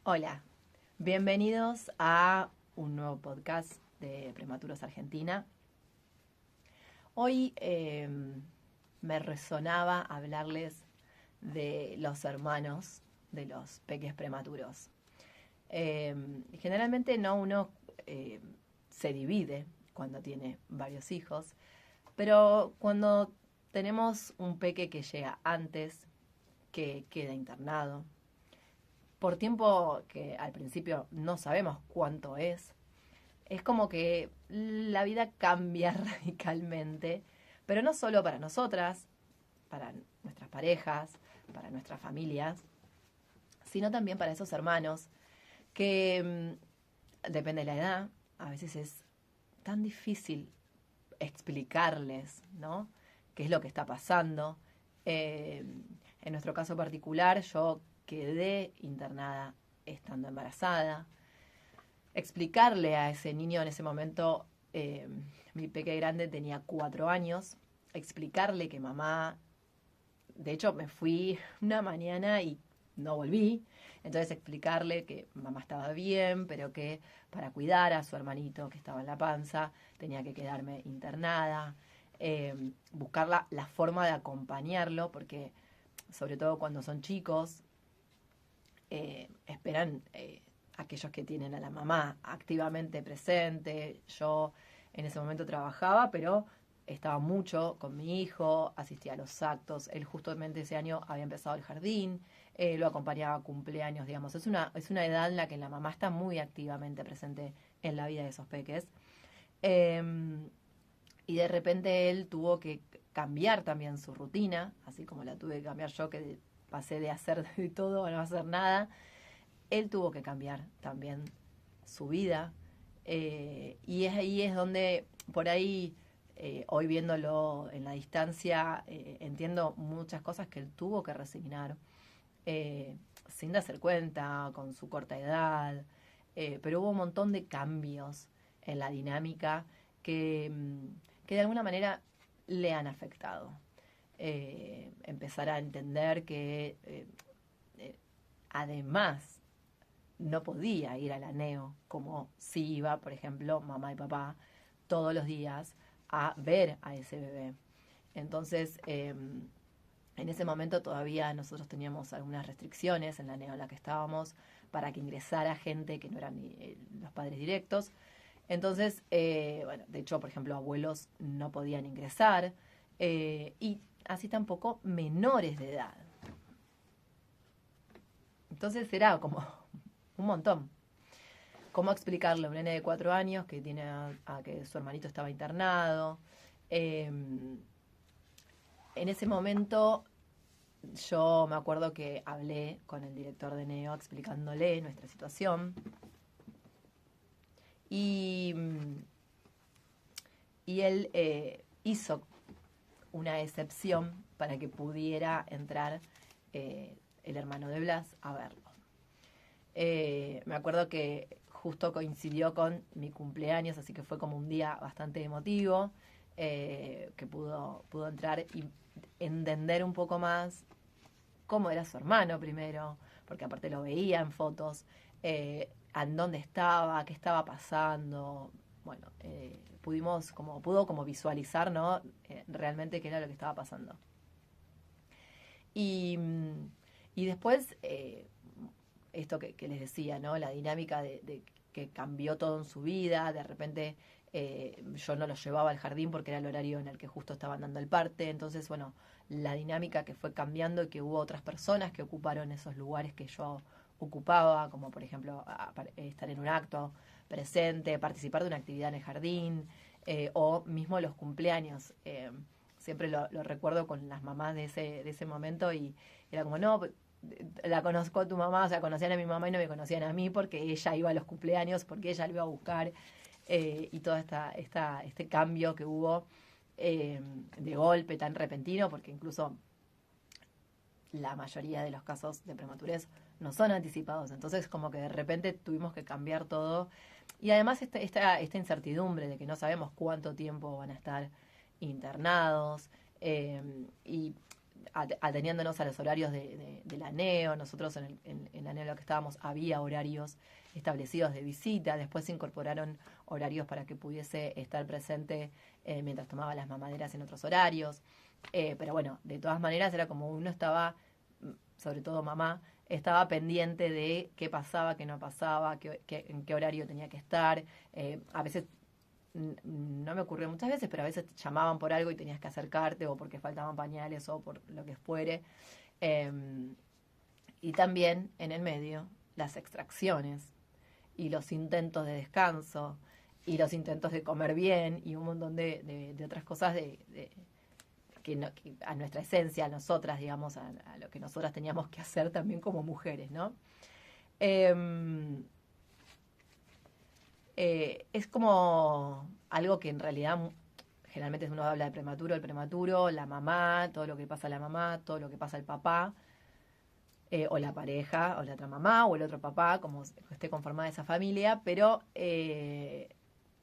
Hola, bienvenidos a un nuevo podcast de Prematuros Argentina. Hoy me resonaba hablarles de los hermanos de los peques prematuros. Generalmente no uno se divide cuando tiene varios hijos, pero cuando tenemos un peque que llega antes, que queda internado, por tiempo que al principio no sabemos cuánto es como que la vida cambia radicalmente, pero no solo para nosotras, para nuestras parejas, para nuestras familias, sino también para esos hermanos que depende de la edad, a veces es tan difícil explicarles, ¿no? ¿Qué es lo que está pasando? Eh, en nuestro caso particular, yo quedé internada estando embarazada. Explicarle a ese niño en ese momento, mi peque grande tenía 4 años, explicarle que mamá, de hecho me fui una mañana y no volví, entonces explicarle que mamá estaba bien, pero que para cuidar a su hermanito que estaba en la panza tenía que quedarme internada, buscar la forma de acompañarlo, porque sobre todo cuando son chicos, esperan aquellos que tienen a la mamá activamente presente. Yo en ese momento trabajaba, pero estaba mucho con mi hijo, asistía a los actos. Él justamente ese año había empezado el jardín, lo acompañaba a cumpleaños, digamos. Es una edad en la que la mamá está muy activamente presente en la vida de esos peques. Eh, y de repente él tuvo que cambiar también su rutina, así como la tuve que cambiar yo, que pasé de hacer de todo a no hacer nada. Él tuvo que cambiar también su vida. Y es ahí es donde, por ahí, hoy viéndolo en la distancia, entiendo muchas cosas que él tuvo que resignar, eh, sin darse cuenta, con su corta edad. Pero hubo un montón de cambios en la dinámica que de alguna manera le han afectado. Empezar a entender que además no podía ir a la neo como si iba, por ejemplo, mamá y papá todos los días a ver a ese bebé. Entonces, en ese momento todavía nosotros teníamos algunas restricciones en la neo en la que estábamos para que ingresara gente que no eran los padres directos. Entonces, bueno, de hecho, por ejemplo, abuelos no podían ingresar, y así tampoco menores de edad. Entonces era como un montón. ¿Cómo explicarle a un nene de 4 años que tiene a que su hermanito estaba internado? Eh, en ese momento yo me acuerdo que hablé con el director de Neo explicándole nuestra situación y, y él hizo una excepción para que pudiera entrar el hermano de Blas a verlo. Me acuerdo que justo coincidió con mi cumpleaños, así que fue como un día bastante emotivo, que pudo entrar y entender un poco más cómo era su hermano primero, porque aparte lo veía en fotos, en dónde estaba, qué estaba pasando. Bueno, pudo como visualizar, ¿no? Realmente qué era lo que estaba pasando. Y, y después, esto que les decía, ¿no? La dinámica de que cambió todo en su vida, de repente yo no lo llevaba al jardín porque era el horario en el que justo estaban dando el parte, entonces, bueno, la dinámica que fue cambiando y que hubo otras personas que ocuparon esos lugares que yo ocupaba, como por ejemplo estar en un acto presente, participar de una actividad en el jardín, o mismo los cumpleaños. Siempre lo recuerdo con las mamás de ese momento y era como, no, la conozco a tu mamá, o sea, conocían a mi mamá y no me conocían a mí porque ella iba a los cumpleaños, porque ella lo iba a buscar, y todo este cambio que hubo de golpe tan repentino, porque incluso la mayoría de los casos de prematurez no son anticipados, entonces como que de repente tuvimos que cambiar todo y además esta incertidumbre de que no sabemos cuánto tiempo van a estar internados, y ateniéndonos a los horarios de la NEO. Nosotros en la NEO en la que estábamos había horarios establecidos de visita, después se incorporaron horarios para que pudiese estar presente mientras tomaba las mamaderas en otros horarios. Pero bueno, de todas maneras era como uno estaba, sobre todo mamá, estaba pendiente de qué pasaba, qué no pasaba, en qué horario tenía que estar. A veces, no me ocurrió muchas veces, pero a veces te llamaban por algo y tenías que acercarte, o porque faltaban pañales, o por lo que fuere. Y también en el medio, las extracciones y los intentos de descanso y los intentos de comer bien y un montón de otras cosas que a nuestra esencia, a nosotras, digamos, a lo que nosotras teníamos que hacer también como mujeres, ¿no? Es como algo que en realidad generalmente uno habla de prematuro, el prematuro, la mamá, todo lo que pasa a la mamá, todo lo que pasa al papá, o la pareja, o la otra mamá, o el otro papá, como esté conformada esa familia, pero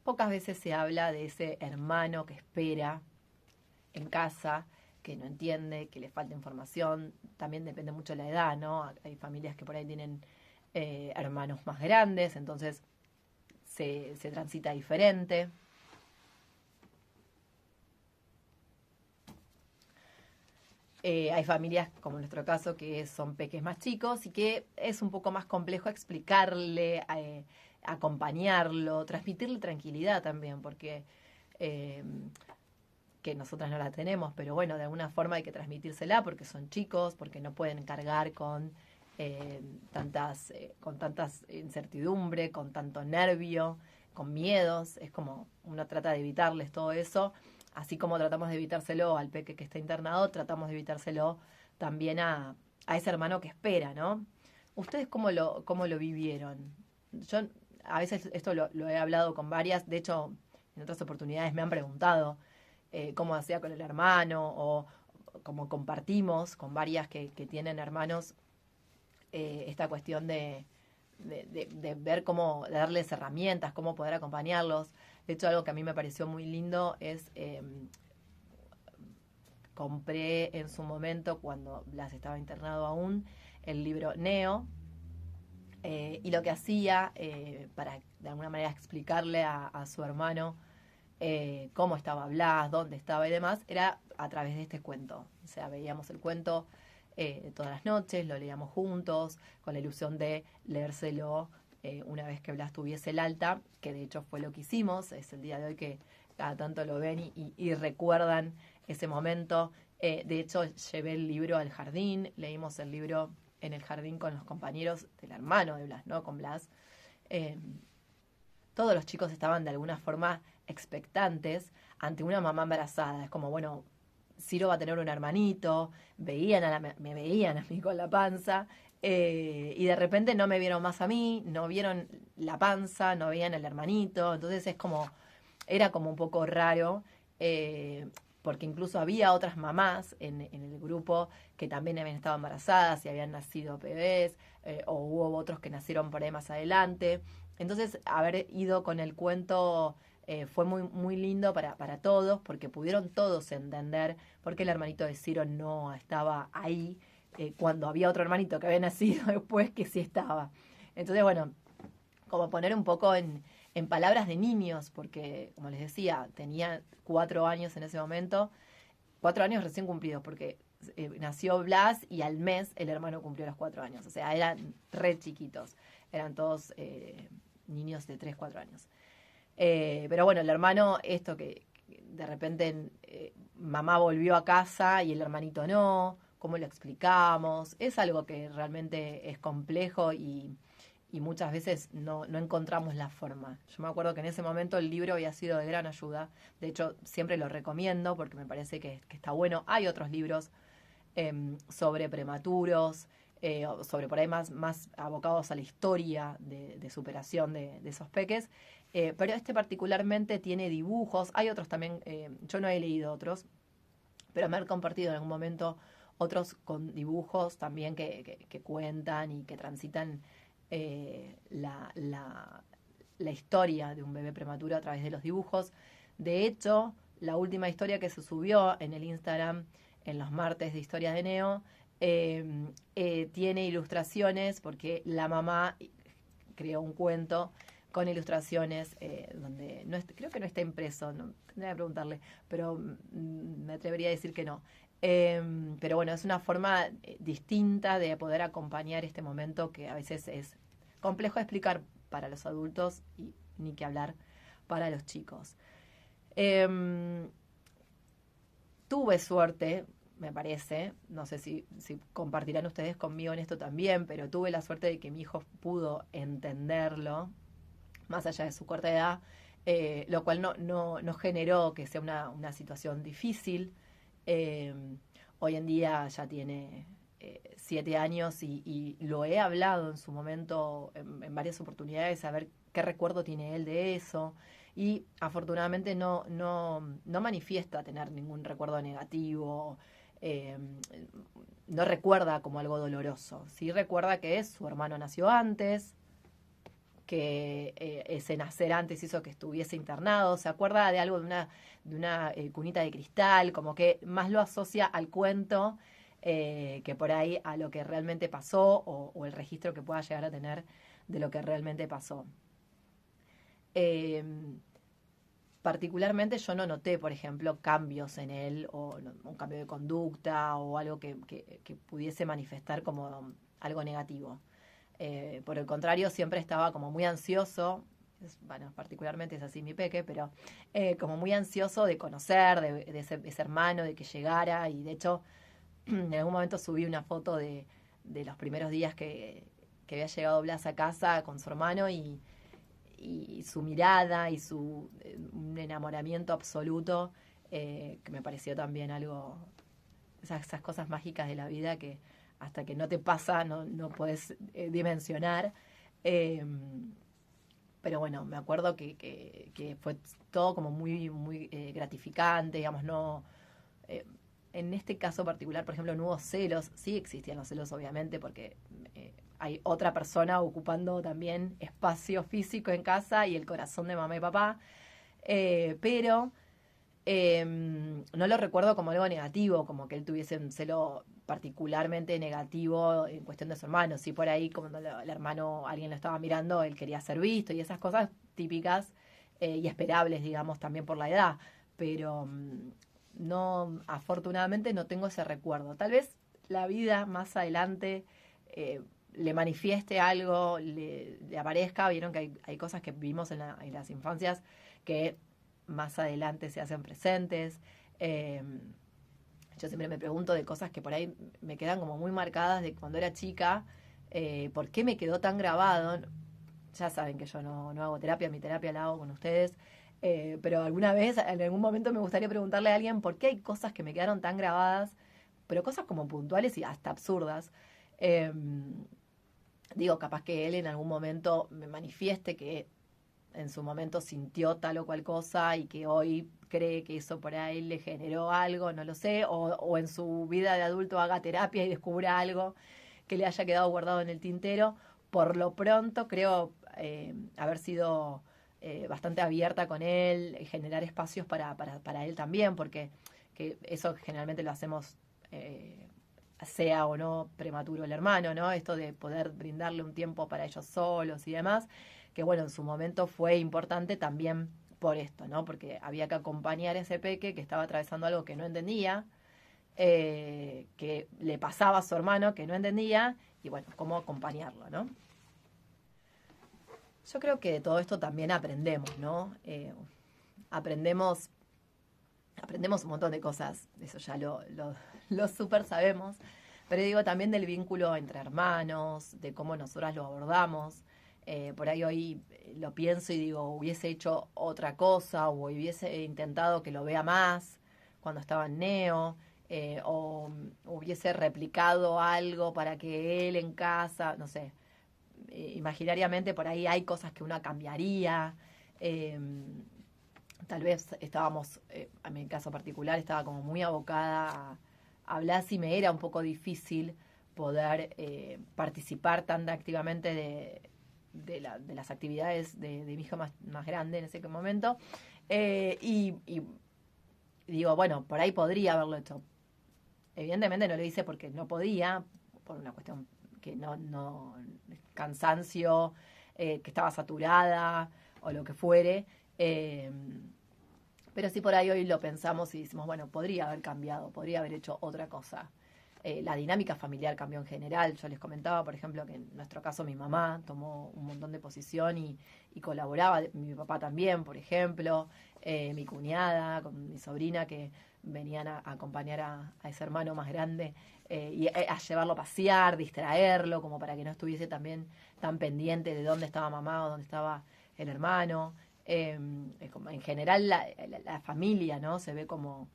pocas veces se habla de ese hermano que espera en casa, que no entiende, que le falta información. También depende mucho de la edad, ¿no? Hay familias que por ahí tienen hermanos más grandes, entonces se transita diferente. Hay familias, como en nuestro caso, que son peques más chicos y que es un poco más complejo explicarle, acompañarlo, transmitirle tranquilidad también, porque que nosotras no la tenemos, pero bueno, de alguna forma hay que transmitírsela porque son chicos, porque no pueden cargar con tantas incertidumbre, con tanto nervio, con miedos. Es como uno trata de evitarles todo eso, así como tratamos de evitárselo al peque que está internado, tratamos de evitárselo también a ese hermano que espera, ¿no? ¿Ustedes cómo lo vivieron? Yo a veces esto lo he hablado con varias, de hecho en otras oportunidades me han preguntado cómo hacía con el hermano, o como compartimos con varias que tienen hermanos, esta cuestión de ver cómo darles herramientas, cómo poder acompañarlos. De hecho, algo que a mí me pareció muy lindo es, compré en su momento, cuando Blas estaba internado aún, el libro Neo, y lo que hacía, para de alguna manera explicarle a su hermano cómo estaba Blas, dónde estaba y demás, era a través de este cuento. O sea, veíamos el cuento todas las noches, lo leíamos juntos, con la ilusión de leérselo una vez que Blas tuviese el alta, que de hecho fue lo que hicimos. Es el día de hoy que cada tanto lo ven y recuerdan ese momento. De hecho, llevé el libro al jardín, leímos el libro en el jardín con los compañeros del hermano de Blas, ¿no? Con Blas. Todos los chicos estaban de alguna forma expectantes ante una mamá embarazada. Es como, bueno, Ciro va a tener un hermanito, me veían a mí con la panza, y de repente no me vieron más a mí, no vieron la panza, no veían el hermanito. Entonces era como un poco raro, porque incluso había otras mamás en el grupo que también habían estado embarazadas y habían nacido bebés, o hubo otros que nacieron por ahí más adelante. Entonces, haber ido con el cuento fue muy, muy lindo para todos, porque pudieron todos entender por qué el hermanito de Ciro no estaba ahí, cuando había otro hermanito que había nacido después que sí estaba. Entonces, bueno, como poner un poco en palabras de niños, porque, como les decía, tenía 4 años en ese momento, 4 años recién cumplidos, porque nació Blas y al mes el hermano cumplió los 4 años. O sea, eran re chiquitos, eran todos niños de 3, 4 años. Pero bueno, el hermano, esto que de repente mamá volvió a casa y el hermanito no, ¿cómo lo explicamos? Es algo que realmente es complejo y muchas veces no encontramos la forma. Yo me acuerdo que en ese momento el libro había sido de gran ayuda. De hecho, siempre lo recomiendo porque me parece que está bueno. Hay otros libros sobre prematuros, sobre por ahí más abocados a la historia de superación de esos peques. Pero este particularmente tiene dibujos. Hay otros también, yo no he leído otros, pero me han compartido en algún momento otros con dibujos también que cuentan y que transitan la historia de un bebé prematuro a través de los dibujos. De hecho, la última historia que se subió en el Instagram en los martes de Historias de Neo, tiene ilustraciones porque la mamá creó un cuento con ilustraciones donde creo que no está impreso, no, tendría que preguntarle, pero me atrevería a decir que no. Pero bueno, es una forma distinta de poder acompañar este momento que a veces es complejo de explicar para los adultos y ni que hablar para los chicos. Tuve suerte, me parece, no sé si compartirán ustedes conmigo en esto también, pero tuve la suerte de que mi hijo pudo entenderlo, más allá de su corta edad, lo cual no generó que sea una situación difícil. Hoy en día ya tiene 7 años y lo he hablado en su momento en varias oportunidades, a ver qué recuerdo tiene él de eso. Y afortunadamente no manifiesta tener ningún recuerdo negativo, eh, no recuerda como algo doloroso. Sí recuerda que su hermano nació antes, que ese nacer antes hizo que estuviese internado, se acuerda de algo de una cunita de cristal, como que más lo asocia al cuento que por ahí a lo que realmente pasó o el registro que pueda llegar a tener de lo que realmente pasó. Particularmente yo no noté, por ejemplo, cambios en él o un cambio de conducta o algo que pudiese manifestar como algo negativo. Por el contrario, siempre estaba como muy ansioso, bueno, particularmente es así mi peque, pero como muy ansioso de conocer, de ese hermano, de que llegara, y de hecho en algún momento subí una foto de los primeros días que había llegado Blas a casa con su hermano y su mirada y un enamoramiento absoluto, que me pareció también algo, esas cosas mágicas de la vida que hasta que no te pasa no puedes dimensionar. Pero bueno, me acuerdo que fue todo como muy gratificante, digamos, no... en este caso particular, por ejemplo, no hubo celos. Sí existían los celos, obviamente, porque hay otra persona ocupando también espacio físico en casa y el corazón de mamá y papá. Pero no lo recuerdo como algo negativo, como que él tuviese un celo particularmente negativo en cuestión de su hermano. Sí, por ahí, cuando el hermano, alguien lo estaba mirando, él quería ser visto y esas cosas típicas y esperables, digamos, también por la edad. Pero no, afortunadamente no tengo ese recuerdo. Tal vez la vida más adelante le manifieste algo, le aparezca. Vieron que hay cosas que vivimos en las infancias que más adelante se hacen presentes. Yo siempre me pregunto de cosas que por ahí me quedan como muy marcadas de cuando era chica. ¿Por qué me quedó tan grabado? Ya saben que yo no hago terapia, mi terapia la hago con ustedes. Pero alguna vez, en algún momento me gustaría preguntarle a alguien por qué hay cosas que me quedaron tan grabadas, pero cosas como puntuales y hasta absurdas. Digo, capaz que él en algún momento me manifieste que en su momento sintió tal o cual cosa y que hoy cree que eso por ahí le generó algo, no lo sé, o en su vida de adulto haga terapia y descubra algo que le haya quedado guardado en el tintero. Por lo pronto creo haber sido bastante abierta con él, generar espacios para él también, porque que eso generalmente lo hacemos sea o no prematuro el hermano, ¿no? Esto de poder brindarle un tiempo para ellos solos y demás, que bueno, en su momento fue importante también por esto, ¿no? Porque había que acompañar a ese peque que estaba atravesando algo que no entendía, que le pasaba a su hermano que no entendía, y bueno, cómo acompañarlo, ¿no? Yo creo que de todo esto también aprendemos, ¿no? Aprendemos un montón de cosas, eso ya lo súper sabemos, pero digo también del vínculo entre hermanos, de cómo nosotras lo abordamos. Por ahí hoy lo pienso y digo, hubiese hecho otra cosa o hubiese intentado que lo vea más cuando estaba en Neo, o hubiese replicado algo para que él en casa, no sé, imaginariamente por ahí hay cosas que uno cambiaría. Tal vez estábamos, en mi caso particular, estaba como muy abocada a Blas y me era un poco difícil poder participar tan activamente de las actividades de mi hija más grande en ese momento. Y digo, bueno, por ahí podría haberlo hecho. evidentemente no lo hice porque no podía, por una cuestión que cansancio, que estaba saturada o lo que fuere. Pero sí por ahí hoy lo pensamos y decimos, bueno, podría haber cambiado, podría haber hecho otra cosa. La dinámica familiar cambió en general. Yo les comentaba, por ejemplo, que en nuestro caso mi mamá tomó un montón de posición y colaboraba. Mi papá también, por ejemplo. Mi cuñada, con mi sobrina, que venían a acompañar a ese hermano más grande y a llevarlo a pasear, distraerlo, como para que no estuviese también tan pendiente de dónde estaba mamá o dónde estaba el hermano. En general la familia, ¿no? Se ve como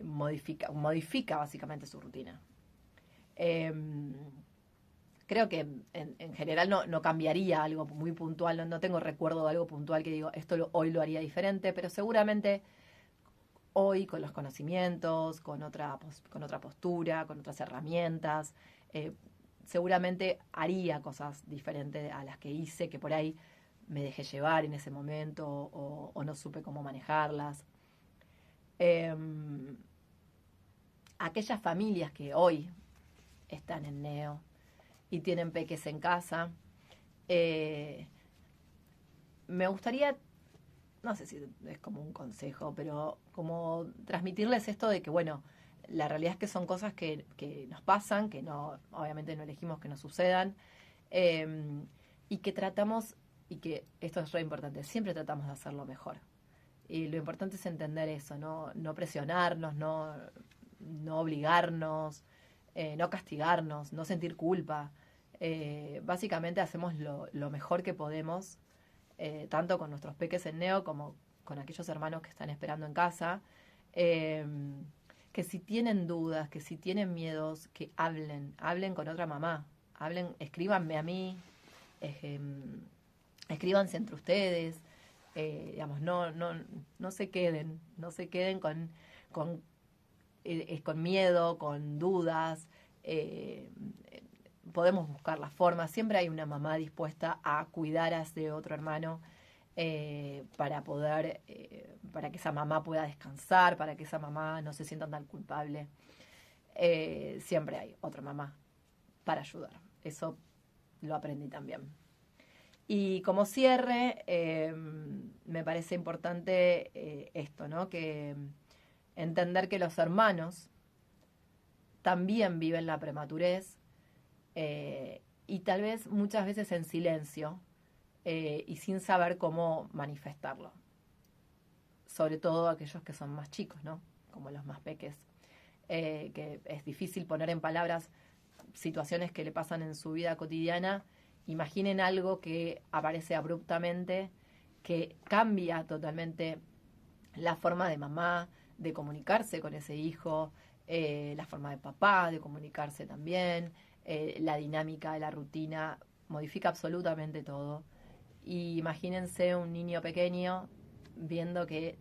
modifica básicamente su rutina. Creo que en general no cambiaría algo muy puntual, no tengo recuerdo de algo puntual que digo, hoy lo haría diferente, pero seguramente hoy con los conocimientos, con otra postura, con otras herramientas, seguramente haría cosas diferentes a las que hice, que por ahí me dejé llevar en ese momento o no supe cómo manejarlas. Aquellas familias que hoy están en neo y tienen peques en casa, me gustaría, no sé si es como un consejo, pero como transmitirles esto de que, bueno, la realidad es que son cosas que nos pasan, que no, obviamente no elegimos que nos sucedan, y que tratamos, y que esto es re importante, siempre tratamos de hacerlo mejor. Y lo importante es entender eso, no presionarnos, no obligarnos, no castigarnos, no sentir culpa. Básicamente hacemos lo mejor que podemos, tanto con nuestros peques en neo como con aquellos hermanos que están esperando en casa. Que si tienen dudas, que si tienen miedos, que hablen con otra mamá, escríbanme a mí, escríbanse entre ustedes, digamos, no se queden con miedo, con dudas. Podemos buscar la forma, siempre hay una mamá dispuesta a cuidar a ese otro hermano, para que esa mamá pueda descansar, para que esa mamá no se sienta tan culpable. Siempre hay otra mamá para ayudar. Eso lo aprendí también. Y como cierre, me parece importante esto, ¿no? Que entender que los hermanos también viven la prematurez, y tal vez muchas veces en silencio, y sin saber cómo manifestarlo. Sobre todo aquellos que son más chicos, ¿no? Como los más peques, que es difícil poner en palabras situaciones que le pasan en su vida cotidiana. Imaginen algo que aparece abruptamente, que cambia totalmente la forma de mamá de comunicarse con ese hijo, la forma de papá de comunicarse también, la dinámica de la rutina, modifica absolutamente todo. Y imagínense un niño pequeño viendo que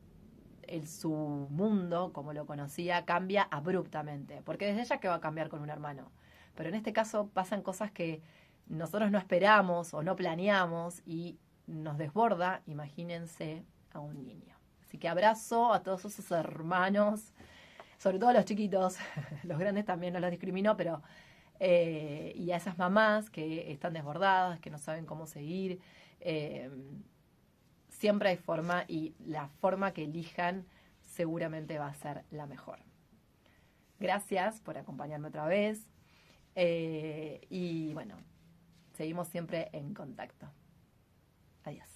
su mundo, como lo conocía, cambia abruptamente, porque desde ya que va a cambiar con un hermano. Pero en este caso pasan cosas que nosotros no esperamos o no planeamos y nos desborda, imagínense a un niño. Así que abrazo a todos esos hermanos, sobre todo a los chiquitos, los grandes también no los discrimino, pero y a esas mamás que están desbordadas, que no saben cómo seguir. Siempre hay forma y la forma que elijan seguramente va a ser la mejor. Gracias por acompañarme otra vez. Y bueno, seguimos siempre en contacto. Adiós.